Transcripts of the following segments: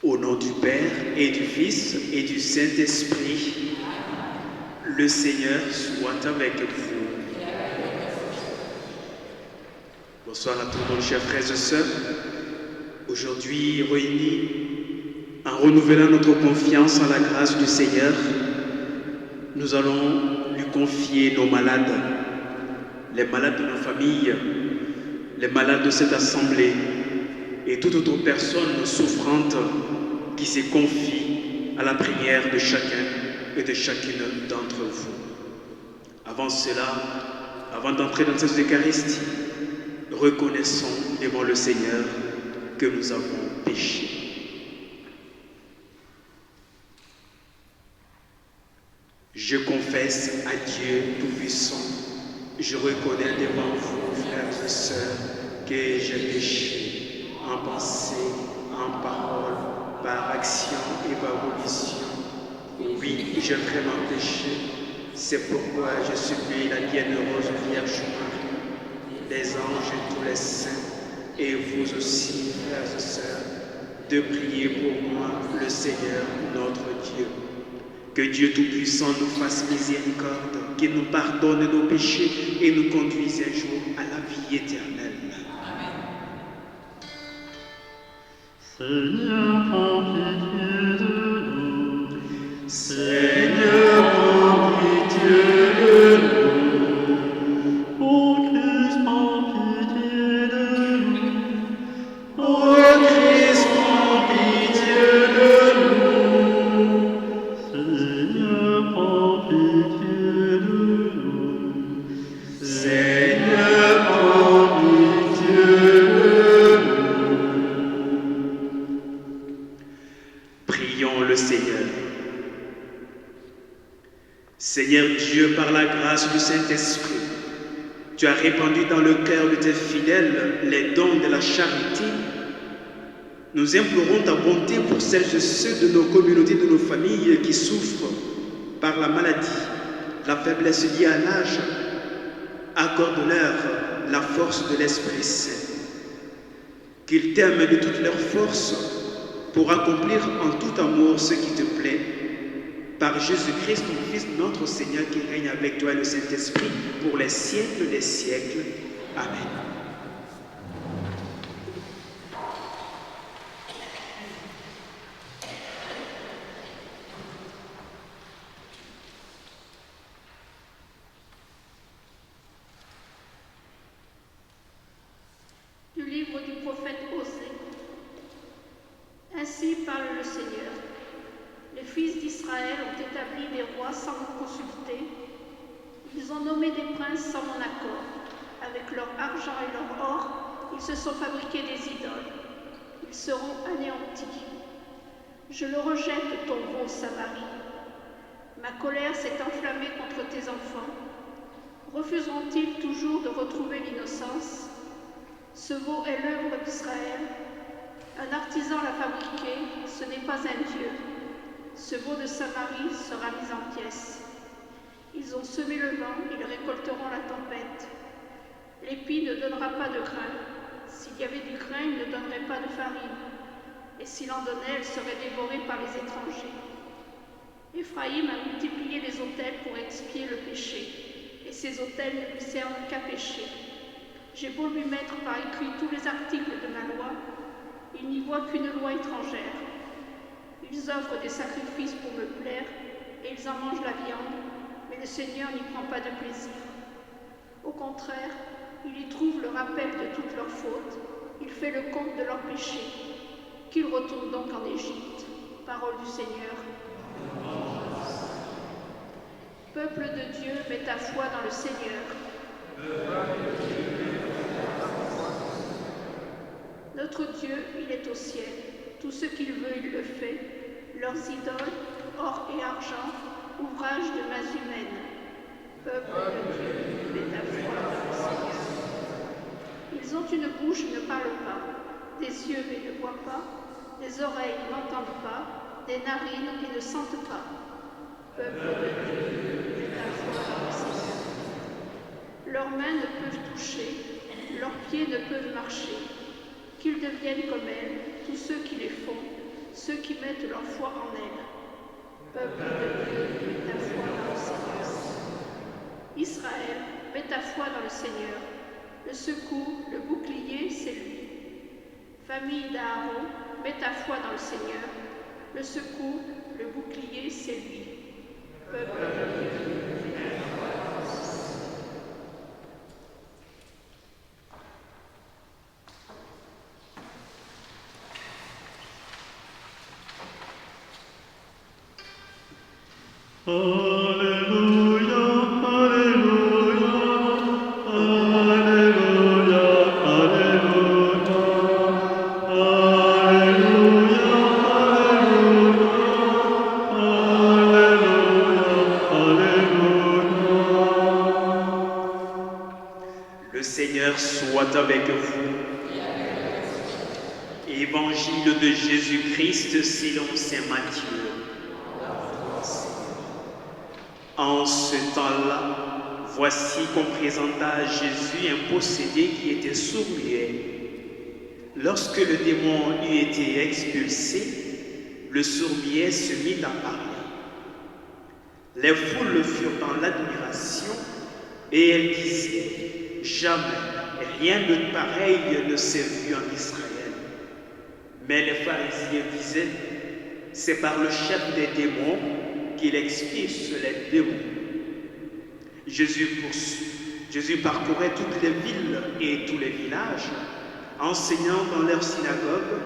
Au nom du Père et du Fils et du Saint-Esprit, le Seigneur soit avec vous. Bonsoir à tous nos chers frères et sœurs. Aujourd'hui réunis en renouvelant notre confiance en la grâce du Seigneur, nous allons lui confier nos malades, les malades de nos familles, les malades de cette assemblée et toute autre personne souffrante qui se confie à la prière de chacun et de chacune d'entre vous. Avant cela, avant d'entrer dans cette Eucharistie, reconnaissons devant le Seigneur que nous avons péché. Je confesse à Dieu Tout-Puissant, je reconnais devant vous, frères et sœurs, que j'ai péché en pensée, en parole, par action et par omission. Oui, j'ai vraiment péché. C'est pourquoi je supplie la bienheureuse Vierge Marie, les anges et tous les saints, et vous aussi, frères et sœurs, de prier pour moi, le Seigneur, notre Dieu. Que Dieu Tout-Puissant nous fasse miséricorde, qu'il nous pardonne nos péchés et nous conduise un jour à la vie éternelle. Seigneur, prends pitié de nous. Seigneur, prends pitié de nous. Ô Christ, prends pitié de nous. Ô Christ, prends pitié de nous. Seigneur, prends pitié de nous. Seigneur, prends pitié de nous. Prions le Seigneur. Seigneur Dieu, par la grâce du Saint-Esprit, tu as répandu dans le cœur de tes fidèles les dons de la charité. Nous implorons ta bonté pour celles et ceux de nos communautés, de nos familles qui souffrent par la maladie, la faiblesse liée à l'âge. Accorde-leur la force de l'Esprit Saint. Qu'ils t'aiment de toute leur force pour accomplir en tout amour ce qui te plaît. Par Jésus-Christ, ton Fils, notre Seigneur, qui règne avec toi et le Saint-Esprit pour les siècles des siècles. Amen. Du livre du prophète Osée. Ainsi parle le Seigneur. Les fils d'Israël ont établi des rois sans me consulter. Ils ont nommé des princes sans mon accord. Avec leur argent et leur or, ils se sont fabriqués des idoles. seront anéantis. Je le rejette, ton veau, Samarie. Ma colère s'est enflammée contre tes enfants. Refuseront-ils toujours de retrouver l'innocence? Ce veau est l'œuvre d'Israël. Un artisan l'a fabriqué, ce n'est pas un dieu. Ce veau de Samarie sera mis en pièces. Ils ont semé le vent, ils récolteront la tempête. L'épi ne donnera pas de grain. S'il y avait du grain, il ne donnerait pas de farine. Et s'il en donnait, elle serait dévorée par les étrangers. Éphraïm a multiplié les autels pour expier le péché, et ces autels ne lui servent qu'à pécher. J'ai beau lui mettre par écrit tous les articles de ma loi, il n'y voit qu'une loi étrangère. Ils offrent des sacrifices pour me plaire, et ils en mangent la viande, mais le Seigneur n'y prend pas de plaisir. Au contraire, il y trouve le rappel de toutes leurs fautes, il fait le compte de leurs péchés. Qu'ils retournent donc en Égypte. Parole du Seigneur. Peuple de Dieu, mets ta foi dans le Seigneur. Notre Dieu, il est au ciel. Tout ce qu'il veut, il le fait. Leurs idoles, or et argent, ouvrage de mains humaines. Peuple de Dieu, mets ta foi dans le Seigneur. Ils ont une bouche et ne parlent pas, des yeux et ne voient pas, des oreilles et n'entendent pas, des narines et ne sentent pas. Peuple de Dieu, mets ta foi dans le Seigneur. Leurs mains ne peuvent toucher, leurs pieds ne peuvent marcher. Qu'ils deviennent comme elles, tous ceux qui les font, ceux qui mettent leur foi en elles. Peuple de Dieu, mets ta foi dans le Seigneur. Israël, mets ta foi dans le Seigneur. Le secours, le bouclier, c'est lui. Famille d'Aaron, mets ta foi dans le Seigneur. Le secours, le bouclier, c'est lui. Peuple de Dieu, mets ta foi dans le Seigneur. Alléluia, Alléluia, Alléluia, Alléluia, Alléluia, Alléluia, Alléluia. Le Seigneur soit avec vous. Évangile de Jésus-Christ selon saint Matthieu. En ce temps-là, voici qu'on présenta à Jésus un possédé qui était sourd-muet. Lorsque le démon eut été expulsé, le sourd-muet se mit à parler. Les foules furent dans l'admiration et elles disaient « Jamais rien de pareil ne s'est vu en Israël. » Mais les pharisiens disaient « C'est par le chef des démons qu'il expulse les démons. » Jésus parcourait toutes les villes et tous les villages, enseignant dans leurs synagogues,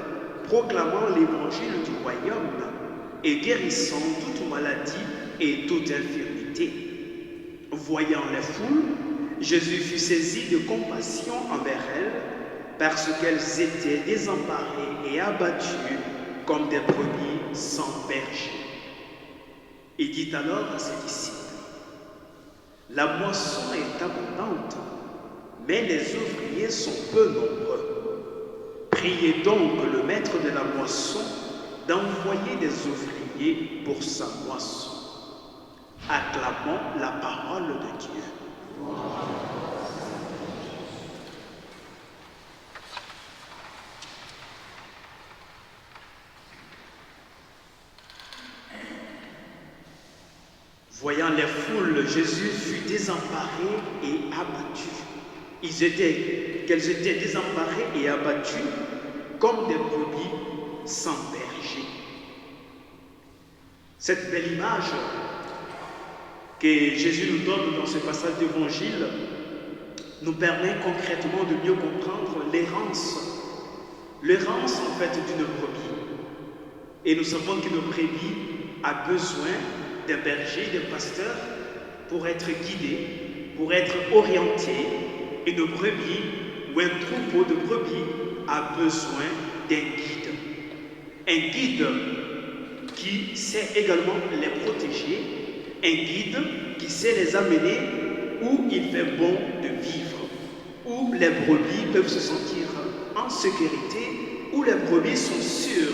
proclamant l'évangile du royaume et guérissant toute maladie et toute infirmité. Voyant les foules, Jésus fut saisi de compassion envers elles, parce qu'elles étaient désemparées et abattues comme des brebis sans berger. Il dit alors à ses disciples, « La moisson est abondante, mais les ouvriers sont peu nombreux. Priez donc le maître de la moisson d'envoyer des ouvriers pour sa moisson. » Acclamons la parole de Dieu. Voyant les foules, Jésus fut désemparé et abattu. Qu'elles étaient désemparées et abattues comme des brebis sans berger. Cette belle image que Jésus nous donne dans ce passage d'évangile nous permet concrètement de mieux comprendre l'errance en fait d'une brebis. Et nous savons qu'une brebis a besoin d'un berger, d'un pasteur pour être guidé, pour être orienté. Une brebis ou un troupeau de brebis a besoin d'un guide. Un guide qui sait également les protéger, un guide qui sait les amener où il fait bon de vivre, où les brebis peuvent se sentir en sécurité, où les brebis sont sûres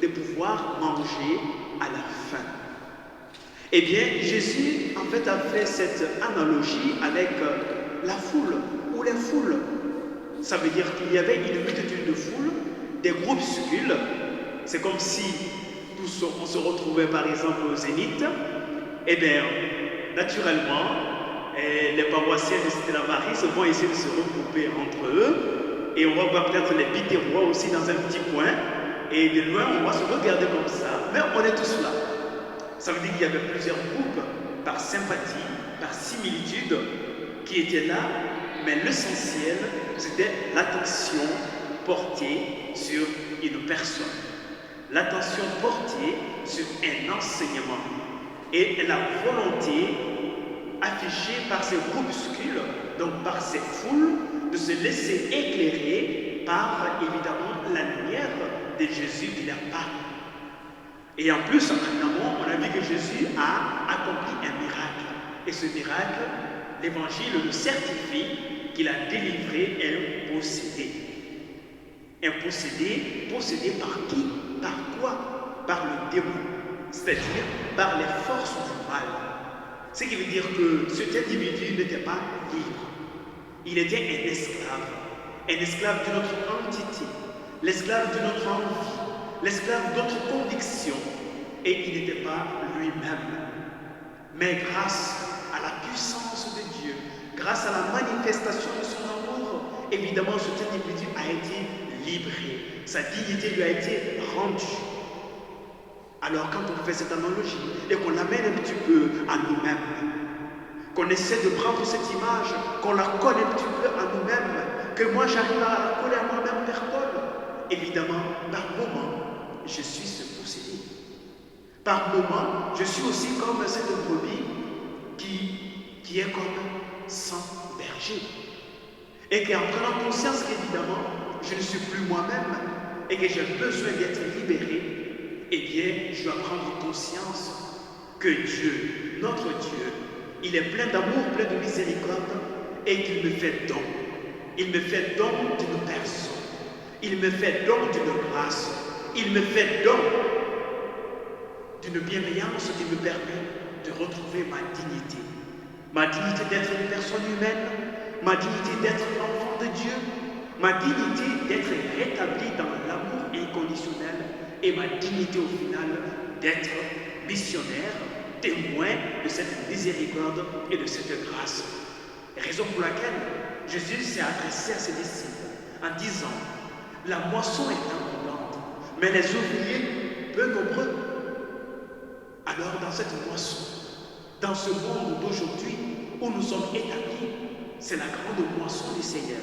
de pouvoir manger à la faim. Eh bien, Jésus, en fait, a fait cette analogie avec la foule, ou les foules. Ça veut dire qu'il y avait une multitude de foules, des groupuscules. C'est comme si tous on se retrouvait, par exemple, au Zénith. Eh bien, naturellement, les paroissiens de Cité-la-Marie vont essayer de se regrouper entre eux. Et on va voir peut-être les Biterrois aussi dans un petit coin. Et de loin, on va se regarder comme ça. Mais on est tous là. Ça veut dire qu'il y avait plusieurs groupes, par sympathie, par similitude, qui étaient là, mais l'essentiel, c'était l'attention portée sur une personne. L'attention portée sur un enseignement. Et la volonté affichée par ces groupuscules, donc par ces foules, de se laisser éclairer par, évidemment, la lumière de Jésus qui leur parle. Et en plus, en amont, on a vu que Jésus a accompli un miracle. Et ce miracle, l'Évangile le certifie qu'il a délivré un possédé. Un possédé, possédé par qui? Par quoi? Par le démon, c'est-à-dire par les forces du mal. Ce qui veut dire que cet individu n'était pas libre. Il était un esclave de notre entité, l'esclave de notre envie, l'esclave de notre conviction, et il n'était pas lui-même. Mais grâce à la puissance de Dieu, grâce à la manifestation de son amour, évidemment cet individu a été libéré, sa dignité lui a été rendue. Alors quand on fait cette analogie et qu'on l'amène un petit peu à nous-mêmes, qu'on essaie de prendre cette image, qu'on la colle un petit peu à nous-mêmes, que moi j'arrive à la coller à moi-même, Père Paul, évidemment, par moment, je suis ce possédé. Par moment, je suis aussi comme cette brebis qui est comme sans berger. Et qu'en prenant conscience qu'évidemment, je ne suis plus moi-même et que j'ai besoin d'être libéré, eh bien, je dois prendre conscience que Dieu, notre Dieu, il est plein d'amour, plein de miséricorde et qu'il me fait don. Il me fait don d'une personne. Il me fait don d'une grâce. Il me fait don d'une bienveillance qui me permet de retrouver ma dignité. Ma dignité d'être une personne humaine, ma dignité d'être l'enfant de Dieu, ma dignité d'être rétabli dans l'amour inconditionnel et ma dignité au final d'être missionnaire, témoin de cette miséricorde et de cette grâce. Raison pour laquelle Jésus s'est adressé à ses disciples en disant: la moisson est abondante, mais les ouvriers peu nombreux. Alors dans cette moisson, dans ce monde d'aujourd'hui où nous sommes établis, c'est la grande moisson du Seigneur.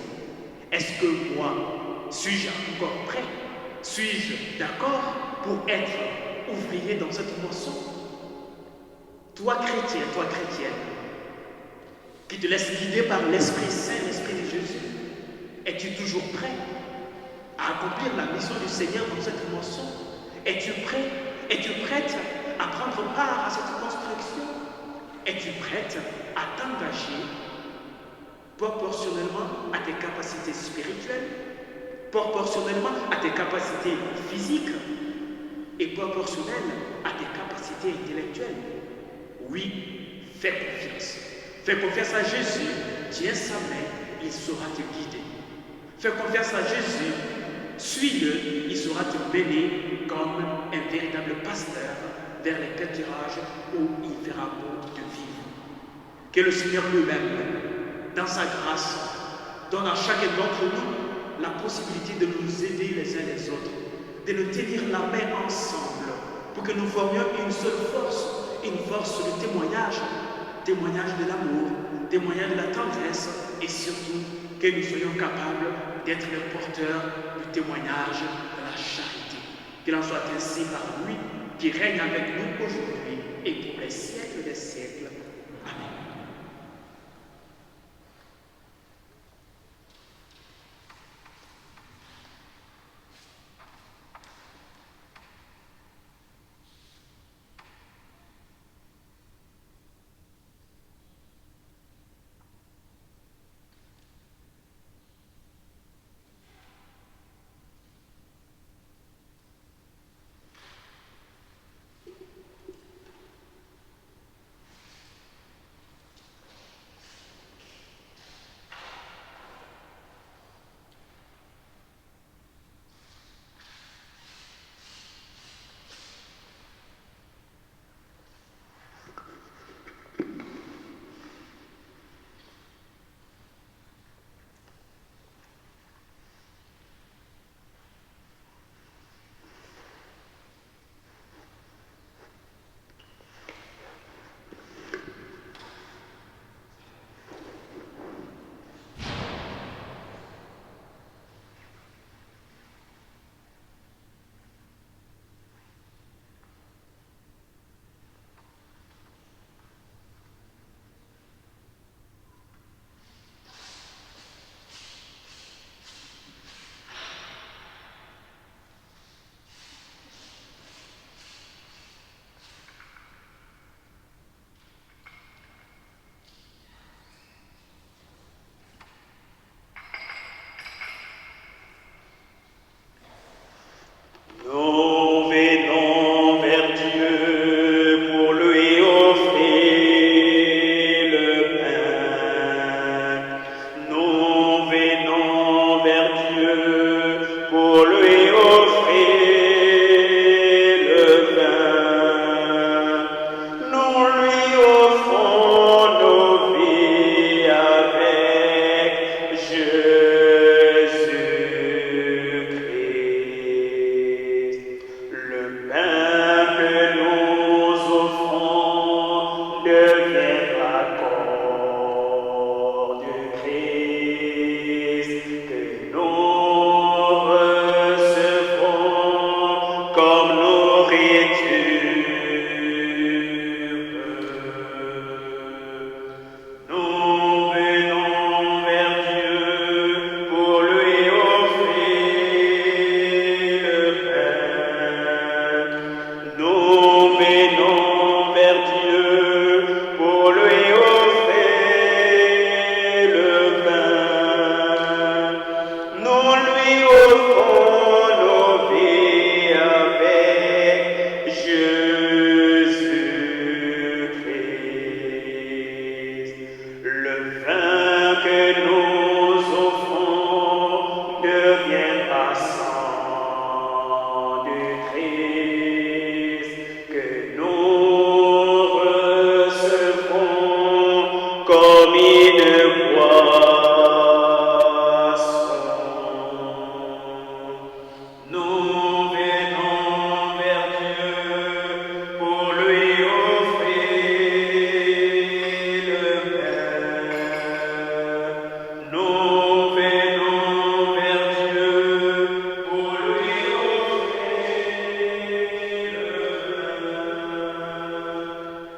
Est-ce que moi, suis-je encore prêt? Suis-je d'accord pour être ouvrier dans cette moisson? Toi chrétien, toi chrétienne, qui te laisse guider par l'Esprit Saint, l'Esprit de Jésus, es-tu toujours prêt à accomplir la mission du Seigneur dans cette moisson? Es-tu prêt? Es-tu prête à prendre part à cette construction? Es-tu prête à t'engager proportionnellement à tes capacités spirituelles, proportionnellement à tes capacités physiques et proportionnellement à tes capacités intellectuelles? Oui, fais confiance. Fais confiance à Jésus, tiens sa main, il saura te guider. Fais confiance à Jésus, suis-le, il saura te mener comme un véritable pasteur vers les pâturages où il fera beau de vivre. Que le Seigneur lui-même, dans sa grâce, donne à chacun d'entre nous la possibilité de nous aider les uns les autres, de nous tenir la main ensemble pour que nous formions une seule force, une force de témoignage, témoignage de l'amour, témoignage de la tendresse et surtout que nous soyons capables d'être les porteurs du témoignage de la charité. Qu'il en soit ainsi par lui qui règne avec nous aujourd'hui et pour les siècles des siècles. Amen. Nous lui offrons nos vies avec Jésus-Christ. Le vin que nous offrons devient pas sang du Christ, que nous recevrons comme une boisson. Nous venons vers Dieu pour lui offrir le Père. Nous venons vers Dieu pour lui offrir le Père.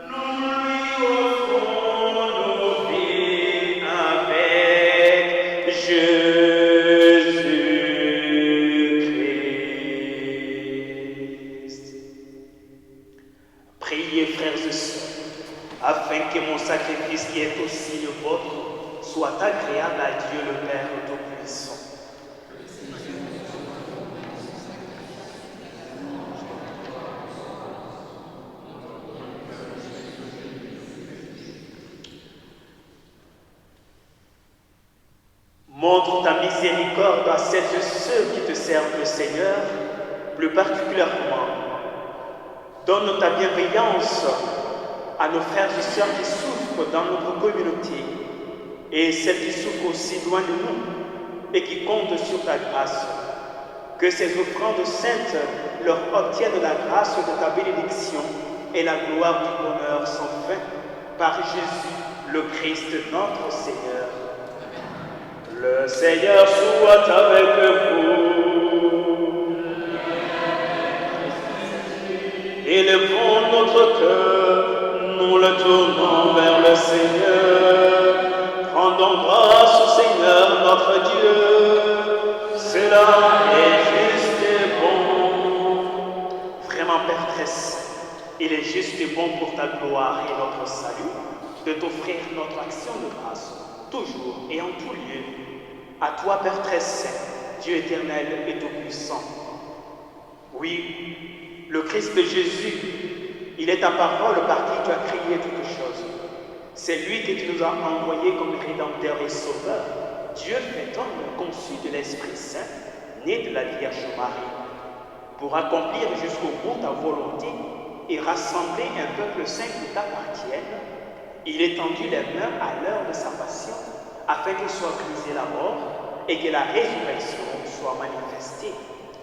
Nous lui offrons nos vies avec Jésus-Christ. Priez, frères et sœurs, afin que mon sacrifice qui est aussi le vôtre soit agréable à Dieu le Père Tout-Puissant. Montre ta miséricorde à celles et ceux qui te servent le Seigneur, plus particulièrement. Donne ta bienveillance à nos frères et sœurs qui souffrent dans notre communauté et celles qui souffrent aussi loin de nous et qui comptent sur ta grâce. Que ces offrandes saintes leur obtiennent la grâce de ta bénédiction et la gloire du bonheur sans fin par Jésus, le Christ, notre Seigneur. Le Seigneur soit avec vous. Élevons notre cœur, nous le tournons vers le Seigneur. Rendons grâce au Seigneur notre Dieu. Cela est juste et bon. Vraiment, Père très saint, il est juste et bon pour ta gloire et notre salut de t'offrir notre action de grâce, toujours et en tout lieu. À toi, Père très saint, Dieu éternel et tout-puissant. Oui, le Christ de Jésus, il est ta parole par qui tu as créé toutes choses. C'est lui que tu nous as envoyé comme Rédempteur et Sauveur. Dieu fait homme, conçu de l'Esprit Saint, né de la Vierge Marie, pour accomplir jusqu'au bout ta volonté et rassembler un peuple saint qui t'appartienne. Il étendit les mains à l'heure de sa passion, afin que soit brisée la mort et que la résurrection soit manifestée.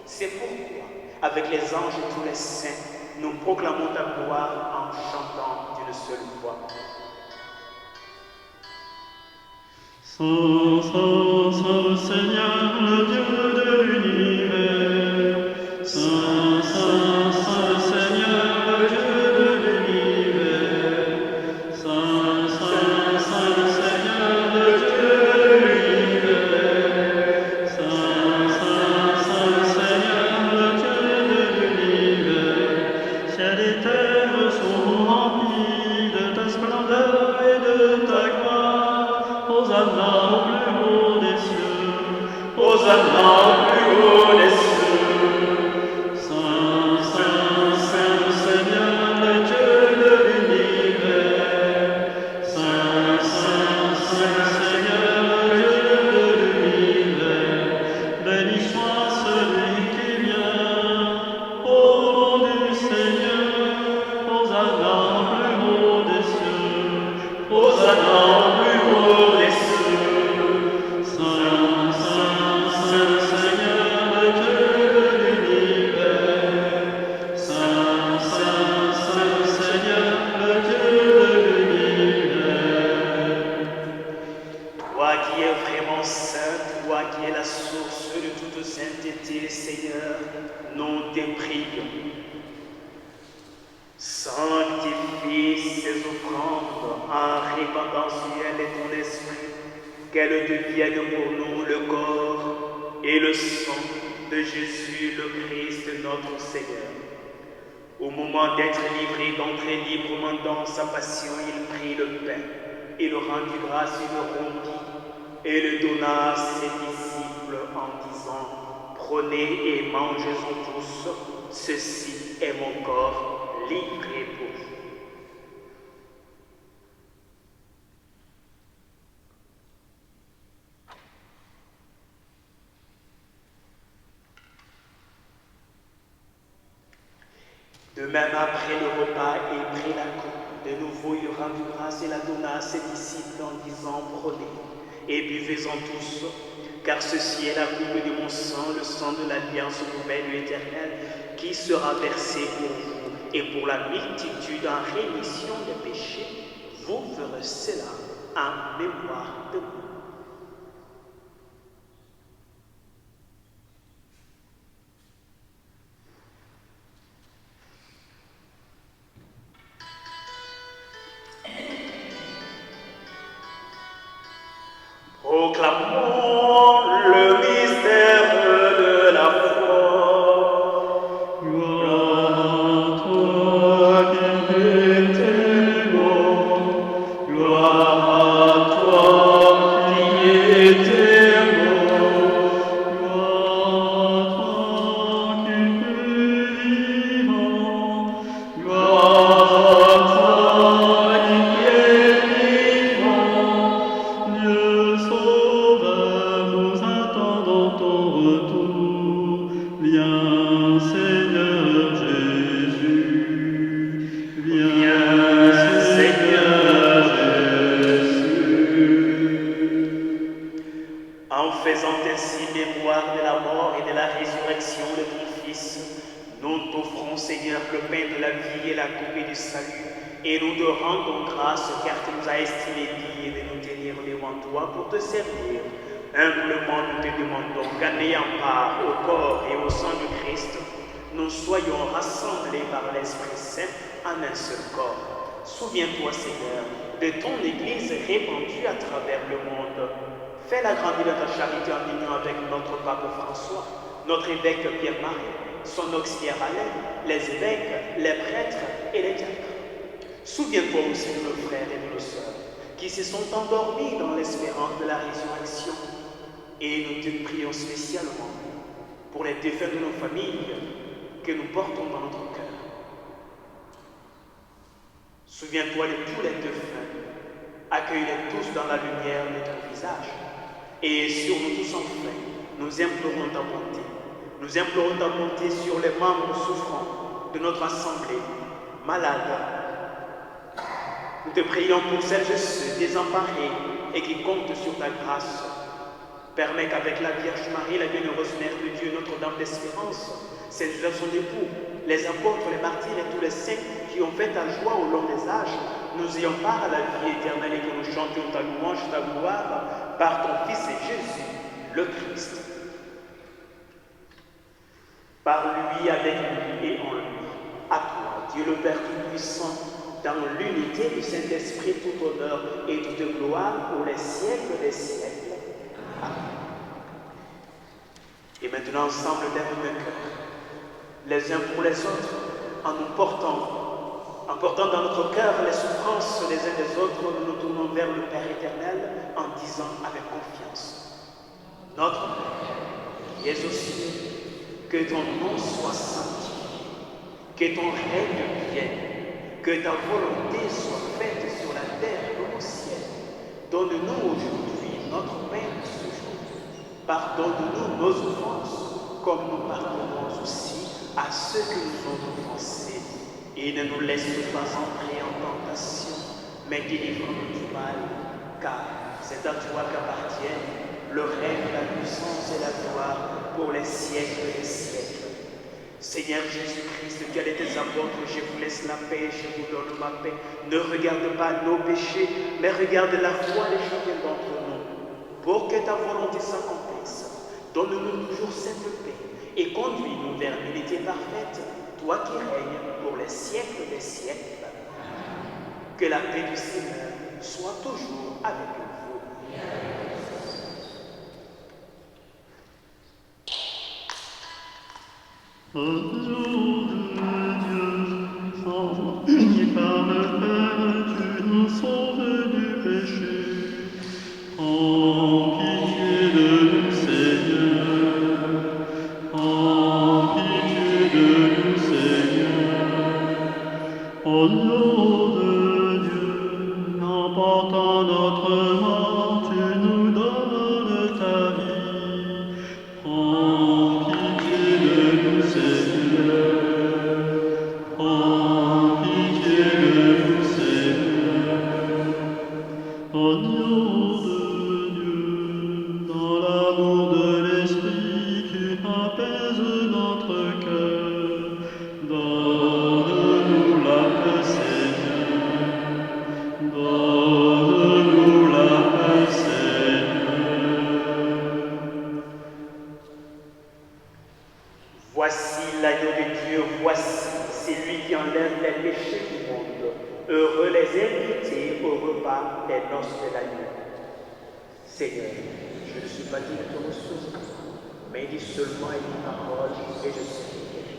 C'est pourquoi, avec les anges et tous les saints, nous proclamons ta gloire en chantant d'une seule voix. Saint, Saint, Saint, Seigneur, le Dieu de l'univers. Saint, Saint, Saint, Seigneur, le Dieu de l'univers. Saint, Saint, Saint, Seigneur, le Dieu de l'univers. Saint, Saint, Saint, Seigneur, le Dieu de l'univers. Ciel et terre sont remplis de ta splendeur et de ta gloire. Hosanna au plus haut des cieux. Hosanna au plus haut des cieux. Saint, Saint, Saint, Seigneur, le Dieu de l'univers. Saint, Saint, Saint, Seigneur, le Dieu de l'univers. Béni soit celui qui vient au nom du Seigneur. Hosanna au plus haut des cieux. Hosanna au plus haut des cieux. Saint, Saint, Saint, Seigneur, le Dieu de l'univers. Saint, Saint, Saint, Seigneur, le Dieu de l'univers. Toi qui es vraiment saint, toi qui es la source de toute sainteté, Seigneur, nous te prions. Sanctifie ces offrandes en répandant sur elles ton esprit, qu'elles deviennent pour nous le corps et le sang de Jésus le Christ notre Seigneur. Au moment d'être livré, d'entrer librement dans sa passion, il prit le pain, il rendit grâce, il le rompit et le donna à ses disciples en disant: Prenez et mangez-en tous, ceci est mon corps livré pour vous. De même, après le repas et après la coupe, de nouveau il rendit grâce et la donna à ses disciples en disant, prenez et buvez-en tous, car ceci est la coupe de mon sang, le sang de l'alliance nouvelle et éternelle, qui sera versé pour vous et pour la multitude en rémission des péchés. Vous ferez cela en mémoire de moi. Proclamons le mystère de la foi. Gloire à toi qui étais mort, gloire à toi qui étais mort, gloire à toi qui fus vivant, gloire à toi qui es vivant, Dieu sauveur, nous attendons ton retour. Viens Seigneur Jésus, viens Seigneur Jésus. En faisant ainsi mémoire de la mort et de la résurrection de ton Fils, nous t'offrons, Seigneur, le pain de la vie et la coupe du salut, et nous te rendons grâce car tu nous as estimés dignes de nous tenir devant toi pour te servir. Humblement, nous te demandons qu'en ayant part au corps et au sang du Christ, nous soyons rassemblés par l'Esprit Saint en un seul corps. Souviens-toi, Seigneur, de ton Église répandue à travers le monde. Fais-la grandir de ta charité en union avec notre pape François, notre évêque Pierre-Marie, son auxiliaire Alain, les évêques, les prêtres et les diacres. Souviens-toi aussi de nos frères et de nos sœurs qui se sont endormis dans l'espérance de la résurrection. Et nous te prions spécialement pour les défunts de nos familles que nous portons dans notre cœur. Souviens-toi de tous les défunts, accueille-les tous dans la lumière de ton visage. Et sur nous tous enfin, nous implorons ta bonté. Nous implorons ta bonté sur les membres souffrants de notre assemblée, malades. Nous te prions pour celles et ceux désemparés et qui comptent sur ta grâce. Permets qu'avec la Vierge Marie, la bienheureuse Mère de Dieu, Notre-Dame d'Espérance, celles de son époux, les apôtres, les martyrs et tous les saints qui ont fait ta joie au long des âges, nous ayons part à la vie éternelle et que nous chantions ta louange, ta gloire, par ton Fils Jésus, le Christ. Par lui, avec lui et en lui, à toi, Dieu le Père Tout-Puissant, dans l'unité du Saint-Esprit, tout honneur et toute gloire pour les siècles des siècles. Amen. Et maintenant, ensemble d'un même cœur, les uns pour les autres, en portant dans notre cœur les souffrances les uns des autres, nous nous tournons vers le Père éternel en disant avec confiance: Notre Père, qui es aux cieux, que ton nom soit sanctifié, que ton règne vienne, que ta volonté soit faite sur la terre comme au ciel. Donne-nous aujourd'hui notre pain de ce jour. Pardonne-nous nos offenses, comme nous pardonnons aussi à ceux qui nous ont offensés. Et ne nous laisse pas entrer en tentation, mais délivre-nous du mal, car c'est à toi qu'appartiennent le règne, la puissance et la gloire pour les siècles des siècles. Seigneur Jésus-Christ, tu as dit tes apôtres, je vous laisse la paix, je vous donne ma paix. Ne regarde pas nos péchés, mais regarde la foi de chacun d'entre nous. Pour que ta volonté s'accomplisse, donne-nous toujours cette paix et conduis-nous vers l'unité parfaite, toi qui règnes pour les siècles des siècles. Que la paix du Seigneur soit toujours avec vous. Au jour de Dieu, sans qui par le Père, tu nous sauves du péché. Prends pitié de nous, Seigneur. Seigneur. Prends pitié de nous, Seigneur. Agneau de Dieu, dans l'amour de l'Esprit qui apaise notre cœur, donne-nous la paix, Seigneur. Donne-nous la paix, Seigneur. Voici l'agneau de Dieu, voici celui qui enlève les péchés du monde. Heureux les invités au repas des noces de l'agneau. Seigneur, je ne suis pas digne de ton ressource, mais dis seulement une parole et je serai guéri.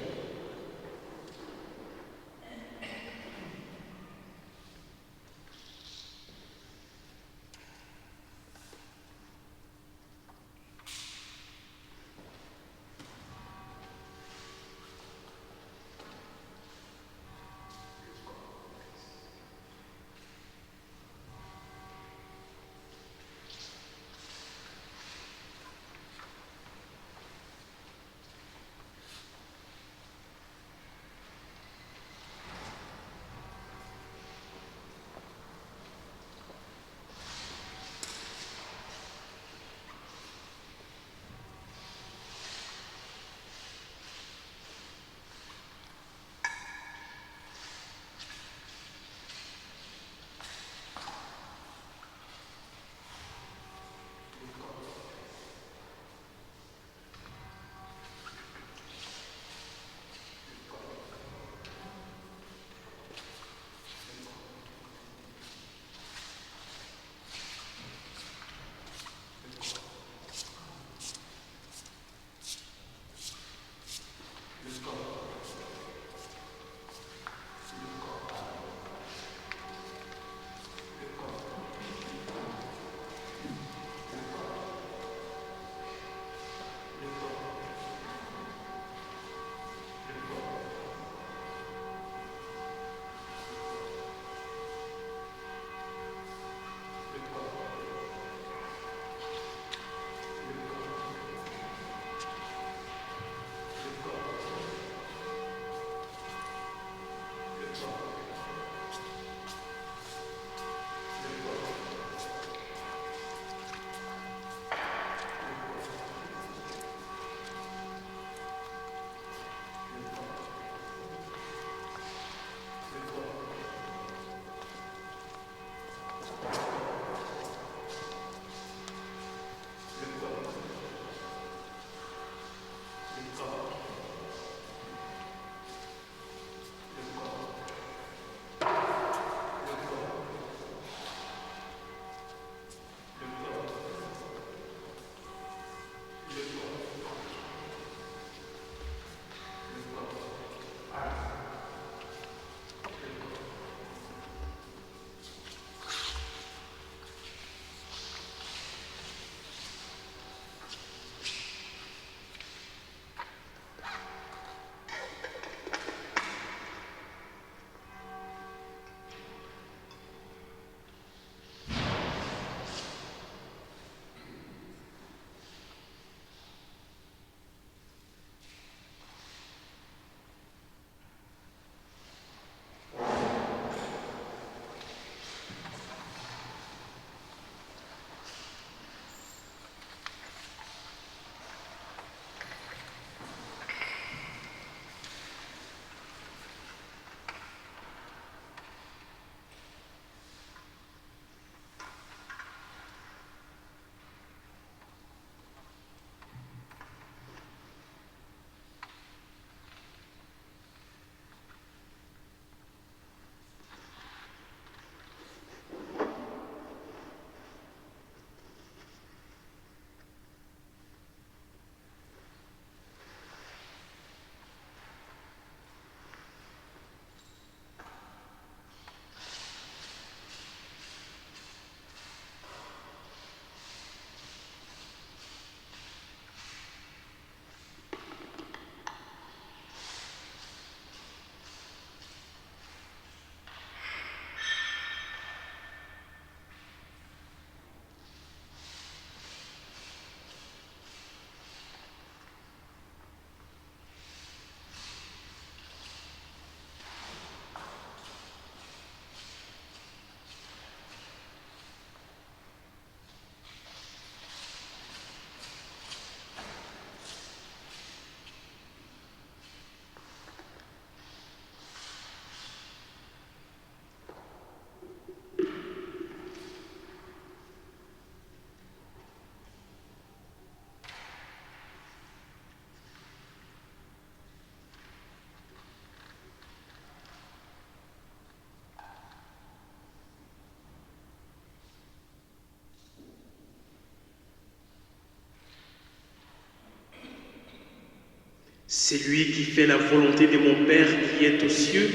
Celui qui fait la volonté de mon Père qui est aux cieux,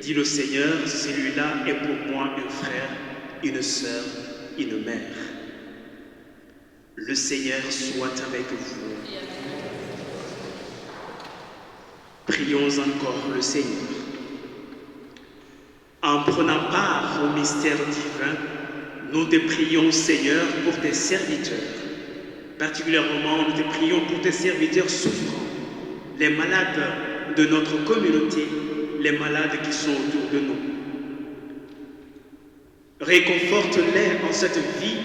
dit le Seigneur, celui-là est pour moi un frère, une sœur, une mère. Le Seigneur soit avec vous. Prions encore le Seigneur. En prenant part au mystère divin, nous te prions, Seigneur, pour tes serviteurs. Particulièrement, nous te prions pour tes serviteurs souffrants, les malades de notre communauté, les malades qui sont autour de nous. Réconforte-les en cette vie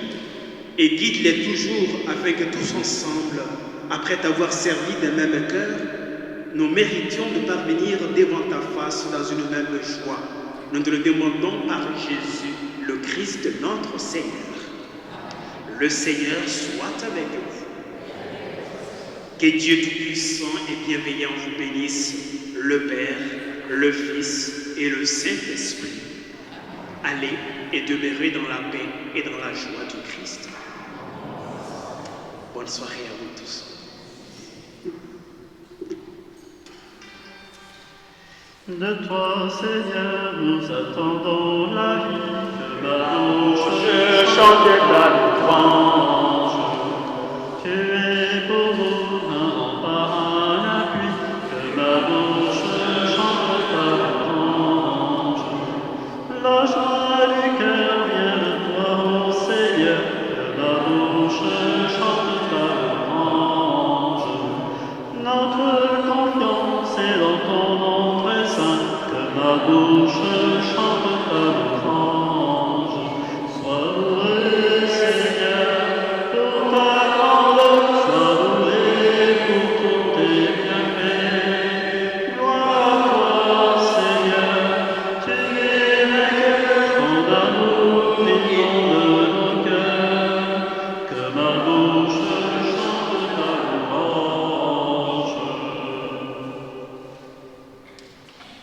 et guide-les toujours avec tous ensemble. Après t'avoir servi d'un même cœur, nous méritions de parvenir devant ta face dans une même joie. Nous te le demandons par Jésus, le Christ notre Seigneur. Le Seigneur soit avec vous. Que Dieu Tout-Puissant et Bienveillant vous bénisse, le Père, le Fils et le Saint-Esprit. Allez et demeurez dans la paix et dans la joie du Christ. Bonne soirée à vous tous. De toi, Seigneur, nous attendons la vie de ma bouche. Chante ta louange. Tu es pour nous un rempart, un appui, que ma bouche chante ta louange. La joie du cœur vient de toi, ô Seigneur, que ma bouche chante ta louange. Notre confiance est dans ton nom très saint, que ma bouche chante